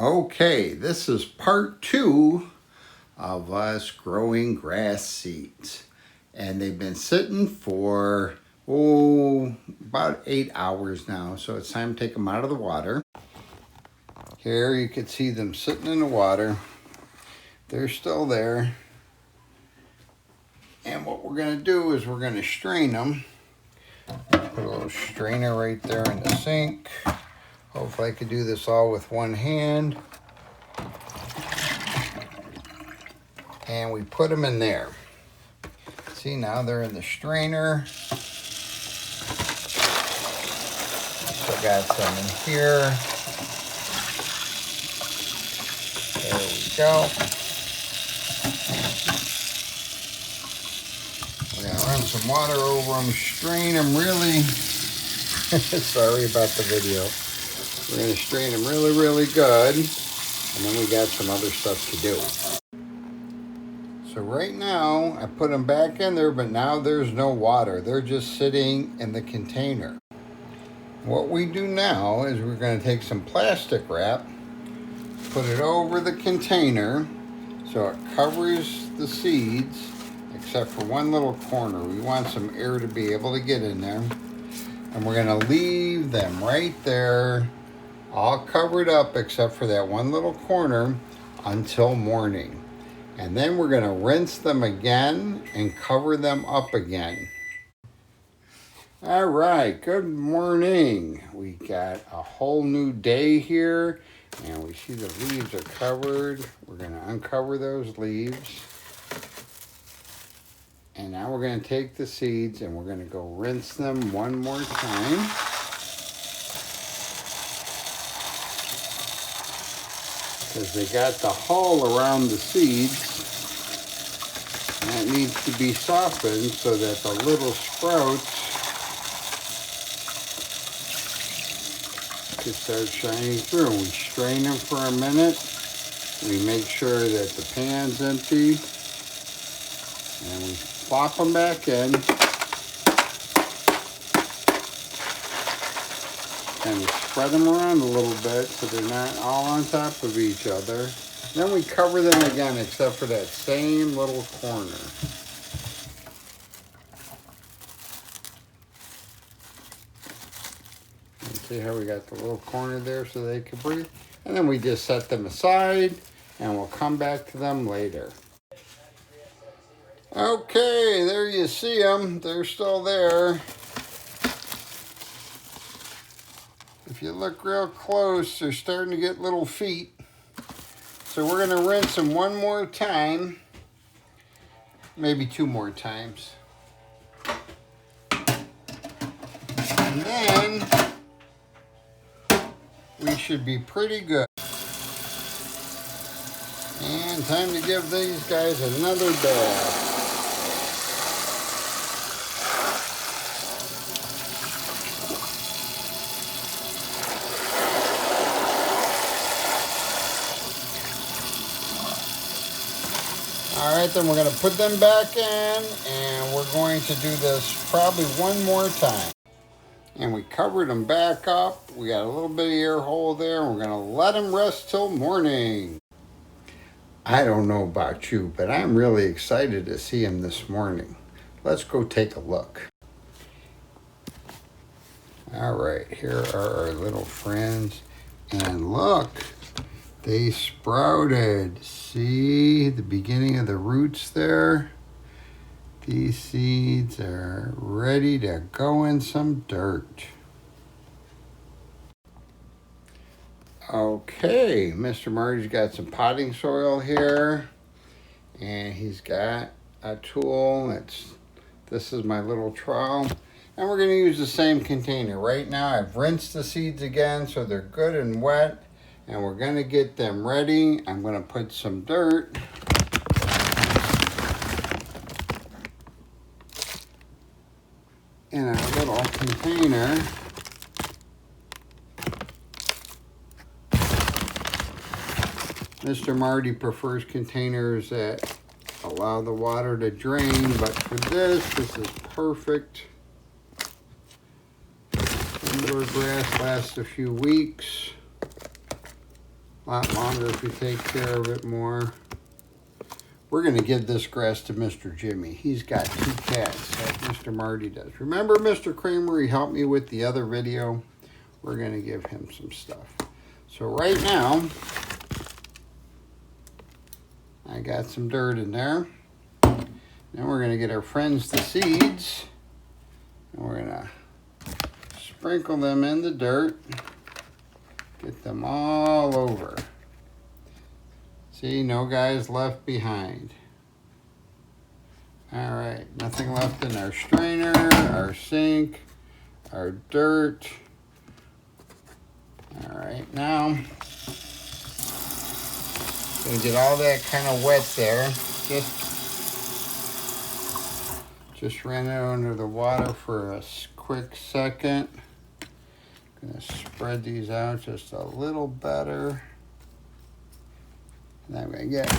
Okay, this is part 2 of us growing grass seeds. And they've been sitting for, about 8 hours now. So it's time to take them out of the water. Here you can see them sitting in the water. They're still there. And what we're going to do is we're going to strain them. Put a little strainer right there in the sink. Hopefully I could do this all with one hand. And we put them in there. See, now they're in the strainer. So got some in here. There we go. We're gonna run some water over them, strain them really. Sorry about the video. We're gonna strain them really, really good. And then we got some other stuff to do. So right now, I put them back in there, but now there's no water. They're just sitting in the container. What we do now is we're going to take some plastic wrap, put it over the container so it covers the seeds, except for one little corner. We want some air to be able to get in there. And we're going to leave them right there, all covered up except for that one little corner until morning. And then we're going to rinse them again and cover them up again. All right, good morning. We got a whole new day here, and we see the leaves are covered. We're going to uncover those leaves. And now we're going to take the seeds and we're going to go rinse them one more time. Because they got the hull around the seeds. And it needs to be softened so that the little sprouts can start shining through. We strain them for a minute. We make sure that the pan's empty. And we plop them back in. And we spread them around a little bit so they're not all on top of each other. Then we cover them again except for that same little corner. And see how we got the little corner there so they can breathe? And then we just set them aside and we'll come back to them later. Okay, there you see them. They're still there. If you look real close, they're starting to get little feet. So we're going to rinse them one more time, maybe 2 more times. And then we should be pretty good. And time to give these guys another bath. All right, then we're going to put them back in, and we're going to do this probably one more time. And we covered them back up. We got a little bit of air hole there, and we're going to let them rest till morning. I don't know about you, but I'm really excited to see them this morning. Let's go take a look. All right, here are our little friends. And look, they sprouted. See the beginning of the roots there? These seeds are ready to go in some dirt. Okay, Mr. Marty's got some potting soil here. And he's got a tool. This is my little trowel. And we're going to use the same container. Right now I've rinsed the seeds again so they're good and wet. And we're going to get them ready. I'm going to put some dirt in a little container. Mr. Marty prefers containers that allow the water to drain, but for this is perfect. Indoor grass lasts a few weeks. A lot longer if you take care of it more. We're going to give this grass to Mr. Jimmy. He's got 2 cats like Mr. Marty does. Remember Mr. Kramer? He helped me with the other video. We're going to give him some stuff. So right now, I got some dirt in there. Then we're going to get our friends the seeds. And we're going to sprinkle them in the dirt. Get them all over. See, no guys left behind. All right, nothing left in our strainer, our sink, our dirt. All right, now, gonna get all that kind of wet there. Just ran it under the water for a quick second. Gonna spread these out just a little better. And I'm gonna get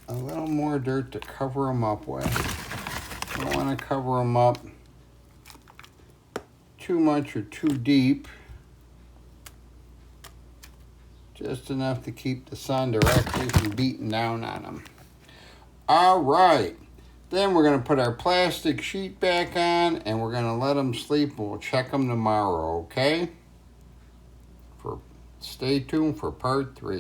a little more dirt to cover them up with. I don't want to cover them up too much or too deep. Just enough to keep the sun directly from beating down on them. All right. Then we're going to put our plastic sheet back on and we're going to let them sleep. We'll check them tomorrow, okay? Stay tuned for part 3.